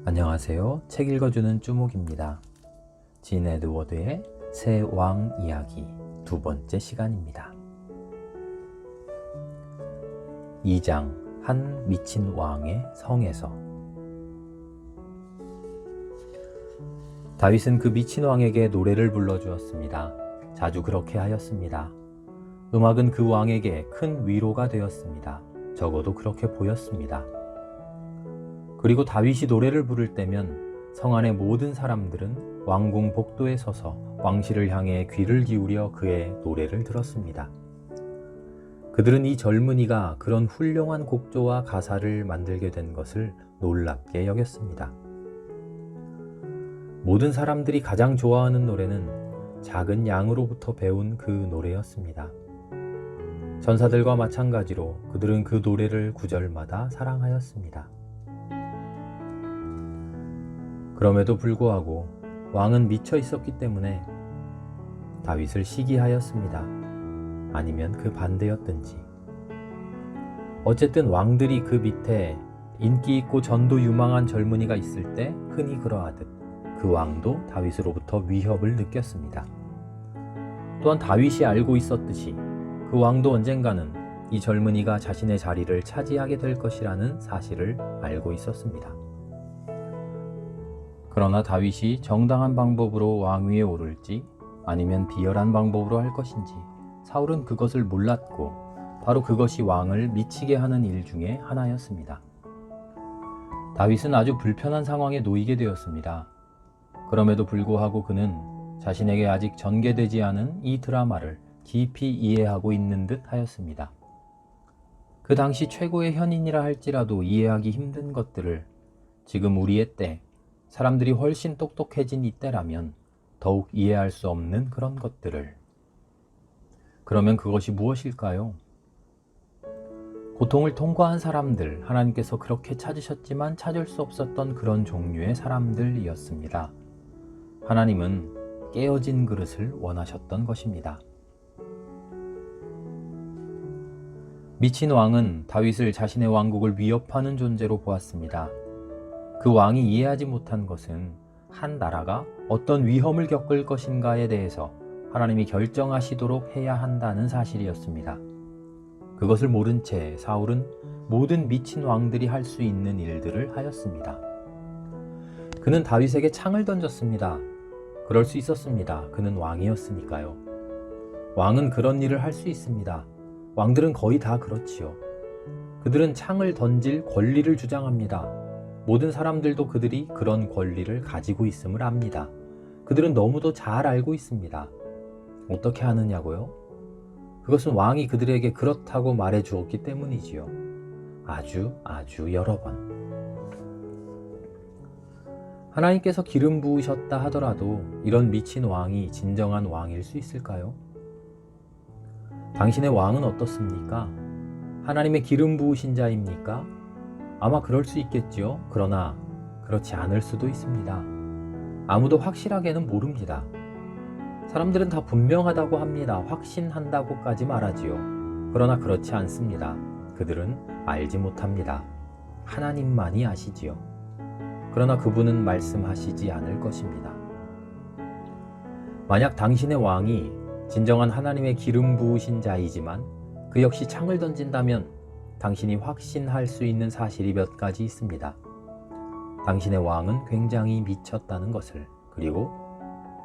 안녕하세요. 책 읽어주는 쭈목입니다. 진 에드워드의 새 왕 이야기 두 번째 시간입니다. 2장 한 미친 왕의 성에서. 다윗은 그 미친 왕에게 노래를 불러주었습니다. 자주 그렇게 하였습니다. 음악은 그 왕에게 큰 위로가 되었습니다. 적어도 그렇게 보였습니다. 그리고 다윗이 노래를 부를 때면 성 안의 모든 사람들은 왕궁 복도에 서서 왕실을 향해 귀를 기울여 그의 노래를 들었습니다. 그들은 이 젊은이가 그런 훌륭한 곡조와 가사를 만들게 된 것을 놀랍게 여겼습니다. 모든 사람들이 가장 좋아하는 노래는 작은 양으로부터 배운 그 노래였습니다. 전사들과 마찬가지로 그들은 그 노래를 구절마다 사랑하였습니다. 그럼에도 불구하고 왕은 미쳐 있었기 때문에 다윗을 시기하였습니다. 아니면 그 반대였든지. 어쨌든 왕들이 그 밑에 인기 있고 전도 유망한 젊은이가 있을 때 흔히 그러하듯 그 왕도 다윗으로부터 위협을 느꼈습니다. 또한 다윗이 알고 있었듯이 그 왕도 언젠가는 이 젊은이가 자신의 자리를 차지하게 될 것이라는 사실을 알고 있었습니다. 그러나 다윗이 정당한 방법으로 왕위에 오를지 아니면 비열한 방법으로 할 것인지 사울은 그것을 몰랐고 바로 그것이 왕을 미치게 하는 일 중에 하나였습니다. 다윗은 아주 불편한 상황에 놓이게 되었습니다. 그럼에도 불구하고 그는 자신에게 아직 전개되지 않은 이 드라마를 깊이 이해하고 있는 듯 하였습니다. 그 당시 최고의 현인이라 할지라도 이해하기 힘든 것들을 지금 우리의 때, 사람들이 훨씬 똑똑해진 이때라면 더욱 이해할 수 없는 그런 것들을. 그러면 그것이 무엇일까요? 고통을 통과한 사람들, 하나님께서 그렇게 찾으셨지만 찾을 수 없었던 그런 종류의 사람들이었습니다. 하나님은 깨어진 그릇을 원하셨던 것입니다. 미친 왕은 다윗을 자신의 왕국을 위협하는 존재로 보았습니다. 그 왕이 이해하지 못한 것은 한 나라가 어떤 위험을 겪을 것인가에 대해서 하나님이 결정하시도록 해야 한다는 사실이었습니다. 그것을 모른 채 사울은 모든 미친 왕들이 할 수 있는 일들을 하였습니다. 그는 다윗에게 창을 던졌습니다. 그럴 수 있었습니다. 그는 왕이었으니까요. 왕은 그런 일을 할 수 있습니다. 왕들은 거의 다 그렇지요. 그들은 창을 던질 권리를 주장합니다. 모든 사람들도 그들이 그런 권리를 가지고 있음을 압니다. 그들은 너무도 잘 알고 있습니다. 어떻게 하느냐고요? 그것은 왕이 그들에게 그렇다고 말해 주었기 때문이지요. 아주 여러 번. 하나님께서 기름 부으셨다 하더라도 이런 미친 왕이 진정한 왕일 수 있을까요? 당신의 왕은 어떻습니까? 하나님의 기름 부으신 자입니까? 아마 그럴 수 있겠지요. 그러나 그렇지 않을 수도 있습니다. 아무도 확실하게는 모릅니다. 사람들은 다 분명하다고 합니다. 확신한다고까지 말하지요. 그러나 그렇지 않습니다. 그들은 알지 못합니다. 하나님만이 아시지요. 그러나 그분은 말씀하시지 않을 것입니다. 만약 당신의 왕이 진정한 하나님의 기름 부으신 자이지만 그 역시 창을 던진다면 당신이 확신할 수 있는 사실이 몇 가지 있습니다. 당신의 왕은 굉장히 미쳤다는 것을, 그리고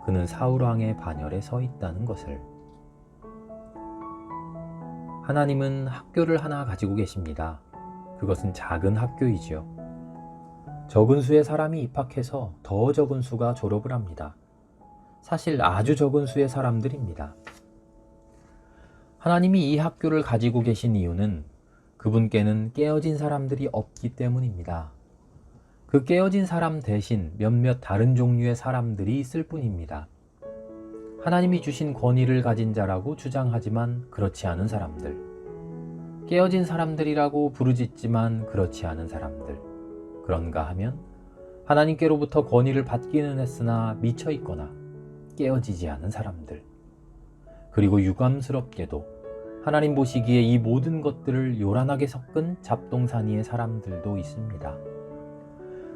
그는 사울왕의 반열에 서 있다는 것을. 하나님은 학교를 하나 가지고 계십니다. 그것은 작은 학교이지요. 적은 수의 사람이 입학해서 더 적은 수가 졸업을 합니다. 사실 아주 적은 수의 사람들입니다. 하나님이 이 학교를 가지고 계신 이유는 그분께는 깨어진 사람들이 없기 때문입니다. 그 깨어진 사람 대신 몇몇 다른 종류의 사람들이 있을 뿐입니다. 하나님이 주신 권위를 가진 자라고 주장하지만 그렇지 않은 사람들. 깨어진 사람들이라고 부르짖지만 그렇지 않은 사람들. 그런가 하면 하나님께로부터 권위를 받기는 했으나 미쳐 있거나 깨어지지 않은 사람들. 그리고 유감스럽게도 하나님 보시기에 이 모든 것들을 요란하게 섞은 잡동사니의 사람들도 있습니다.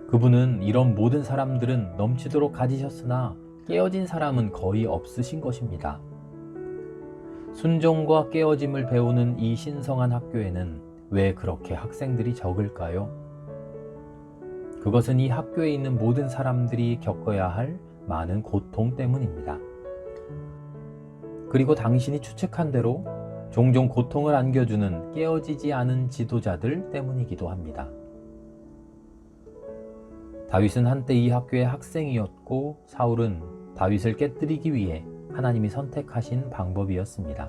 그분은 이런 모든 사람들은 넘치도록 가지셨으나 깨어진 사람은 거의 없으신 것입니다. 순종과 깨어짐을 배우는 이 신성한 학교에는 왜 그렇게 학생들이 적을까요? 그것은 이 학교에 있는 모든 사람들이 겪어야 할 많은 고통 때문입니다. 그리고 당신이 추측한 대로 종종 고통을 안겨주는 깨어지지 않은 지도자들 때문이기도 합니다. 다윗은 한때 이 학교의 학생이었고 사울은 다윗을 깨뜨리기 위해 하나님이 선택하신 방법이었습니다.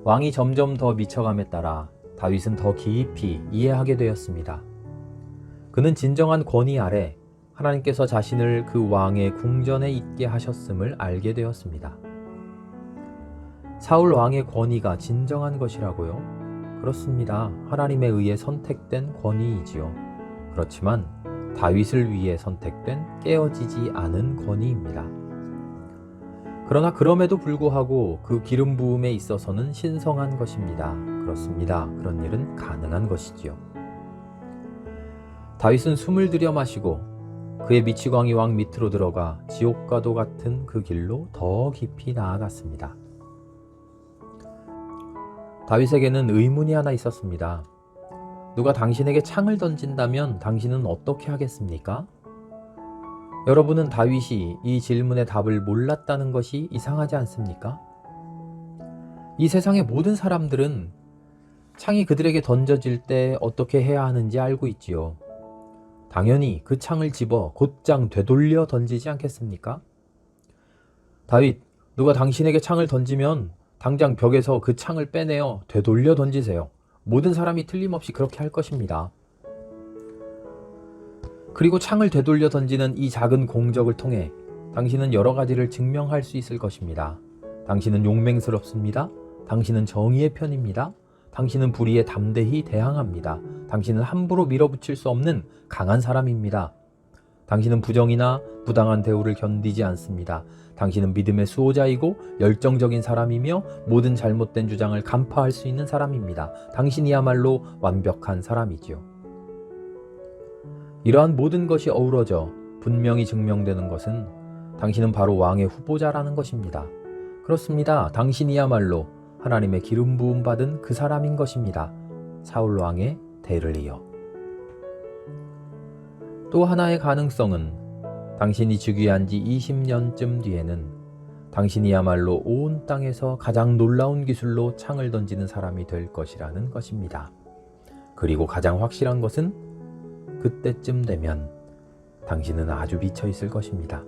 왕이 점점 더 미쳐감에 따라 다윗은 더 깊이 이해하게 되었습니다. 그는 진정한 권위 아래 하나님께서 자신을 그 왕의 궁전에 있게 하셨음을 알게 되었습니다. 사울 왕의 권위가 진정한 것이라고요? 그렇습니다. 하나님에 의해 선택된 권위이지요. 그렇지만 다윗을 위해 선택된 깨어지지 않은 권위입니다. 그러나 그럼에도 불구하고 그 기름 부음에 있어서는 신성한 것입니다. 그렇습니다. 그런 일은 가능한 것이지요. 다윗은 숨을 들여 마시고 그의 미치광이 왕 밑으로 들어가 지옥과도 같은 그 길로 더 깊이 나아갔습니다. 다윗에게는 의문이 하나 있었습니다. 누가 당신에게 창을 던진다면 당신은 어떻게 하겠습니까? 여러분은 다윗이 이 질문의 답을 몰랐다는 것이 이상하지 않습니까? 이 세상의 모든 사람들은 창이 그들에게 던져질 때 어떻게 해야 하는지 알고 있지요. 당연히 그 창을 집어 곧장 되돌려 던지지 않겠습니까? 다윗, 누가 당신에게 창을 던지면 당장 벽에서 그 창을 빼내어 되돌려 던지세요. 모든 사람이 틀림없이 그렇게 할 것입니다. 그리고 창을 되돌려 던지는 이 작은 공적을 통해 당신은 여러 가지를 증명할 수 있을 것입니다. 당신은 용맹스럽습니다. 당신은 정의의 편입니다. 당신은 불의에 담대히 대항합니다. 당신은 함부로 밀어붙일 수 없는 강한 사람입니다. 당신은 부정이나 부당한 대우를 견디지 않습니다. 당신은 믿음의 수호자이고 열정적인 사람이며 모든 잘못된 주장을 간파할 수 있는 사람입니다. 당신이야말로 완벽한 사람이지요. 이러한 모든 것이 어우러져 분명히 증명되는 것은 당신은 바로 왕의 후보자라는 것입니다. 그렇습니다. 당신이야말로 하나님의 기름 부음 받은 그 사람인 것입니다. 사울 왕의 대를 이어. 또 하나의 가능성은 당신이 즉위한 지 20년쯤 뒤에는 당신이야말로 온 땅에서 가장 놀라운 기술로 창을 던지는 사람이 될 것이라는 것입니다. 그리고 가장 확실한 것은 그때쯤 되면 당신은 아주 미쳐 있을 것입니다.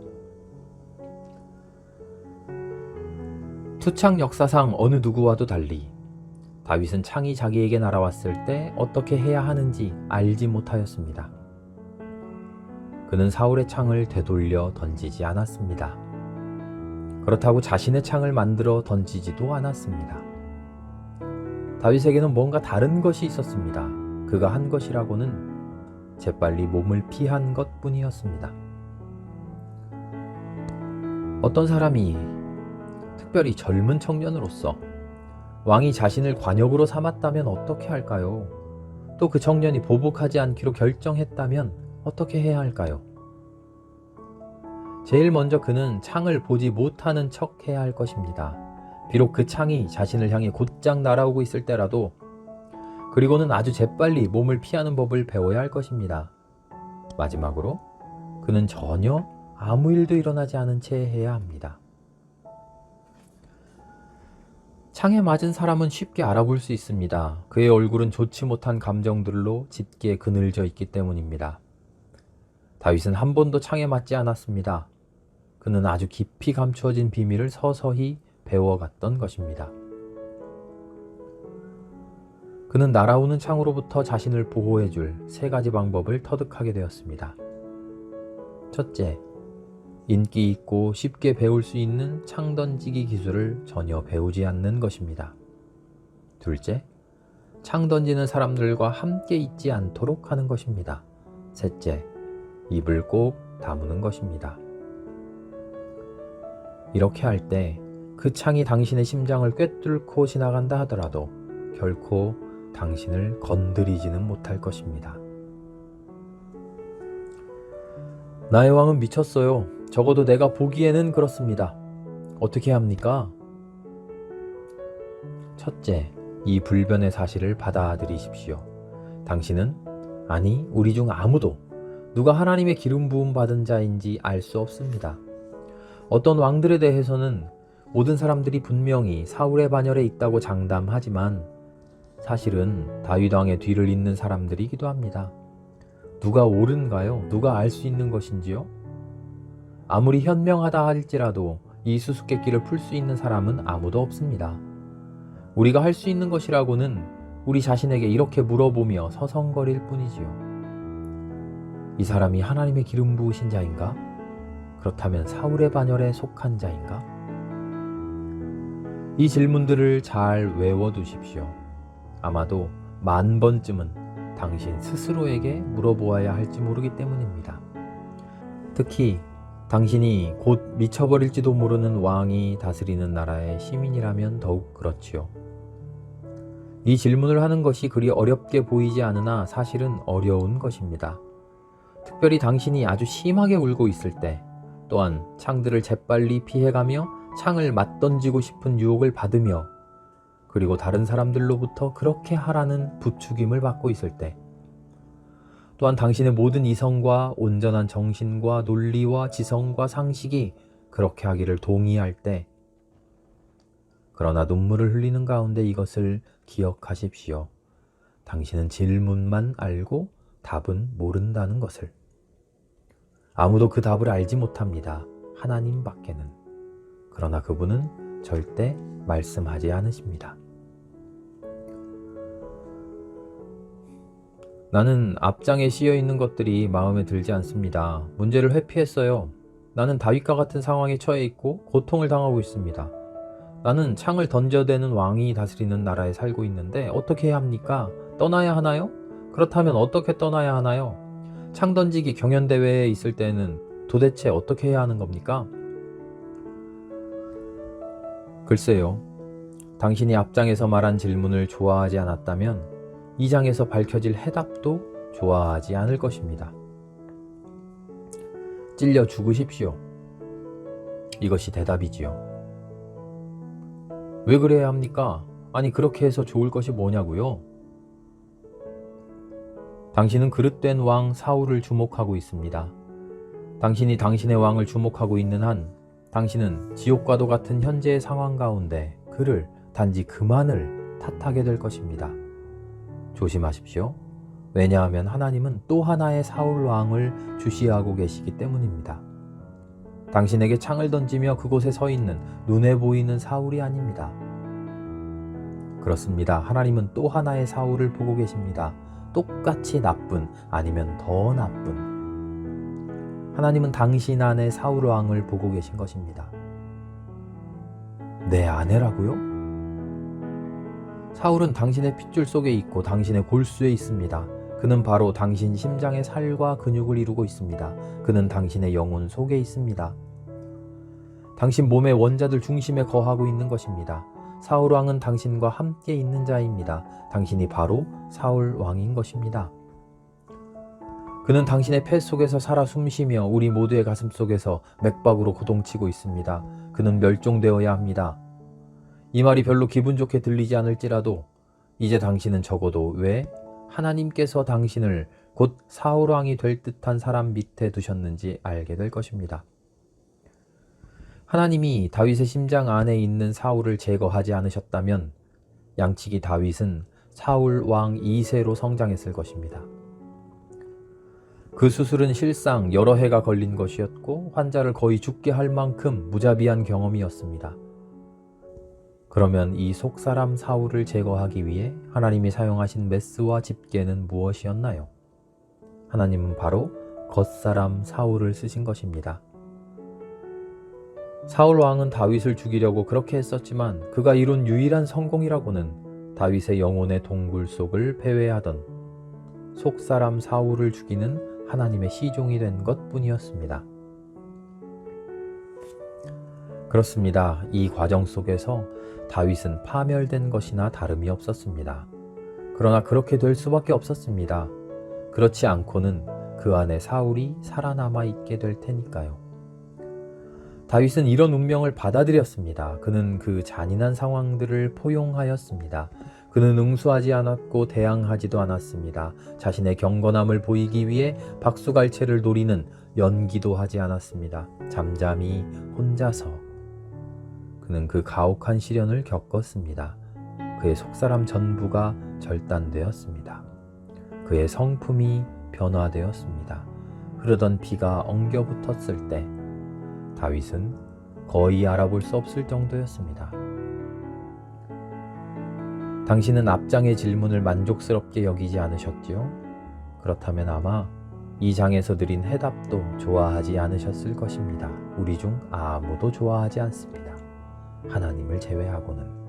투창 역사상 어느 누구와도 달리 다윗은 창이 자기에게 날아왔을 때 어떻게 해야 하는지 알지 못하였습니다. 그는 사울의 창을 되돌려 던지지 않았습니다. 그렇다고 자신의 창을 만들어 던지지도 않았습니다. 다윗에게는 뭔가 다른 것이 있었습니다. 그가 한 것이라고는 재빨리 몸을 피한 것뿐이었습니다. 어떤 사람이 특별히 젊은 청년으로서 왕이 자신을 관역으로 삼았다면 어떻게 할까요? 또 그 청년이 보복하지 않기로 결정했다면 어떻게 해야 할까요? 제일 먼저 그는 창을 보지 못하는 척 해야 할 것입니다. 비록 그 창이 자신을 향해 곧장 날아오고 있을 때라도, 그리고는 아주 재빨리 몸을 피하는 법을 배워야 할 것입니다. 마지막으로 그는 전혀 아무 일도 일어나지 않은 채 해야 합니다. 창에 맞은 사람은 쉽게 알아볼 수 있습니다. 그의 얼굴은 좋지 못한 감정들로 짙게 그늘져 있기 때문입니다. 다윗은 한 번도 창에 맞지 않았습니다. 그는 아주 깊이 감추어진 비밀을 서서히 배워갔던 것입니다. 그는 날아오는 창으로부터 자신을 보호해줄 3가지 방법을 터득하게 되었습니다. 첫째, 인기 있고 쉽게 배울 수 있는 창 던지기 기술을 전혀 배우지 않는 것입니다. 둘째, 창 던지는 사람들과 함께 있지 않도록 하는 것입니다. 셋째, 입을 꼭 다무는 것입니다. 이렇게 할 때 그 창이 당신의 심장을 꿰뚫고 지나간다 하더라도 결코 당신을 건드리지는 못할 것입니다. 나의 왕은 미쳤어요. 적어도 내가 보기에는 그렇습니다. 어떻게 해야 합니까? 첫째, 이 불변의 사실을 받아들이십시오. 당신은 아니 우리 중 아무도 누가 하나님의 기름 부음 받은 자인지 알 수 없습니다. 어떤 왕들에 대해서는 모든 사람들이 분명히 사울의 반열에 있다고 장담하지만 사실은 다윗 왕의 뒤를 잇는 사람들이기도 합니다. 누가 옳은가요? 누가 알 수 있는 것인지요? 아무리 현명하다 할지라도 이 수수께끼를 풀 수 있는 사람은 아무도 없습니다. 우리가 할 수 있는 것이라고는 우리 자신에게 이렇게 물어보며 서성거릴 뿐이지요. 이 사람이 하나님의 기름 부으신 자인가? 그렇다면 사울의 반열에 속한 자인가? 이 질문들을 잘 외워두십시오. 아마도 10,000번쯤은 당신 스스로에게 물어보아야 할지 모르기 때문입니다. 특히 당신이 곧 미쳐버릴지도 모르는 왕이 다스리는 나라의 시민이라면 더욱 그렇지요. 이 질문을 하는 것이 그리 어렵게 보이지 않으나 사실은 어려운 것입니다. 특별히 당신이 아주 심하게 울고 있을 때, 또한 창들을 재빨리 피해가며 창을 맞던지고 싶은 유혹을 받으며, 그리고 다른 사람들로부터 그렇게 하라는 부추김을 받고 있을 때, 또한 당신의 모든 이성과 온전한 정신과 논리와 지성과 상식이 그렇게 하기를 동의할 때, 그러나 눈물을 흘리는 가운데 이것을 기억하십시오. 당신은 질문만 알고 답은 모른다는 것을. 아무도 그 답을 알지 못합니다. 하나님 밖에는. 그러나 그분은 절대 말씀하지 않으십니다. 나는 앞장에 씌여 있는 것들이 마음에 들지 않습니다. 문제를 회피했어요. 나는 다윗과 같은 상황에 처해 있고 고통을 당하고 있습니다. 나는 창을 던져대는 왕이 다스리는 나라에 살고 있는데 어떻게 해야 합니까? 떠나야 하나요? 그렇다면 어떻게 떠나야 하나요? 창 던지기 경연대회에 있을 때는 도대체 어떻게 해야 하는 겁니까? 글쎄요. 당신이 앞장에서 말한 질문을 좋아하지 않았다면 이 장에서 밝혀질 해답도 좋아하지 않을 것입니다. 찔려 죽으십시오. 이것이 대답이지요. 왜 그래야 합니까? 아니 그렇게 해서 좋을 것이 뭐냐고요? 당신은 그릇된 왕 사울을 주목하고 있습니다. 당신이 당신의 왕을 주목하고 있는 한 당신은 지옥과도 같은 현재의 상황 가운데 그를 단지 그만을 탓하게 될 것입니다. 조심하십시오. 왜냐하면 하나님은 또 하나의 사울 왕을 주시하고 계시기 때문입니다. 당신에게 창을 던지며 그곳에 서 있는 눈에 보이는 사울이 아닙니다. 그렇습니다. 하나님은 또 하나의 사울을 보고 계십니다. 똑같이 나쁜, 아니면 더 나쁜. 하나님은 당신 안에 사울 왕을 보고 계신 것입니다. 내 아내라고요? 사울은 당신의 핏줄 속에 있고 당신의 골수에 있습니다. 그는 바로 당신 심장의 살과 근육을 이루고 있습니다. 그는 당신의 영혼 속에 있습니다. 당신 몸의 원자들 중심에 거하고 있는 것입니다. 사울 왕은 당신과 함께 있는 자입니다. 당신이 바로 사울 왕인 것입니다. 그는 당신의 폐 속에서 살아 숨쉬며 우리 모두의 가슴 속에서 맥박으로 고동치고 있습니다. 그는 멸종되어야 합니다. 이 말이 별로 기분 좋게 들리지 않을지라도 이제 당신은 적어도 왜 하나님께서 당신을 곧 사울 왕이 될 듯한 사람 밑에 두셨는지 알게 될 것입니다. 하나님이 다윗의 심장 안에 있는 사울을 제거하지 않으셨다면 양치기 다윗은 사울 왕 2세로 성장했을 것입니다. 그 수술은 실상 여러 해가 걸린 것이었고 환자를 거의 죽게 할 만큼 무자비한 경험이었습니다. 그러면 이 속사람 사울을 제거하기 위해 하나님이 사용하신 메스와 집게는 무엇이었나요? 하나님은 바로 겉사람 사울을 쓰신 것입니다. 사울 왕은 다윗을 죽이려고 그렇게 했었지만 그가 이룬 유일한 성공이라고는 다윗의 영혼의 동굴 속을 배회하던 속사람 사울을 죽이는 하나님의 시종이 된 것뿐이었습니다. 그렇습니다. 이 과정 속에서 다윗은 파멸된 것이나 다름이 없었습니다. 그러나 그렇게 될 수밖에 없었습니다. 그렇지 않고는 그 안에 사울이 살아남아 있게 될 테니까요. 다윗은 이런 운명을 받아들였습니다. 그는 그 잔인한 상황들을 포용하였습니다. 그는 응수하지 않았고 대항하지도 않았습니다. 자신의 경건함을 보이기 위해 박수갈채를 노리는 연기도 하지 않았습니다. 잠잠히 혼자서 그는 그 가혹한 시련을 겪었습니다. 그의 속사람 전부가 절단되었습니다. 그의 성품이 변화되었습니다. 흐르던 피가 엉겨붙었을 때 다윗은 거의 알아볼 수 없을 정도였습니다. 당신은 앞장의 질문을 만족스럽게 여기지 않으셨지요? 그렇다면 아마 이 장에서 드린 해답도 좋아하지 않으셨을 것입니다. 우리 중 아무도 좋아하지 않습니다. 하나님을 제외하고는.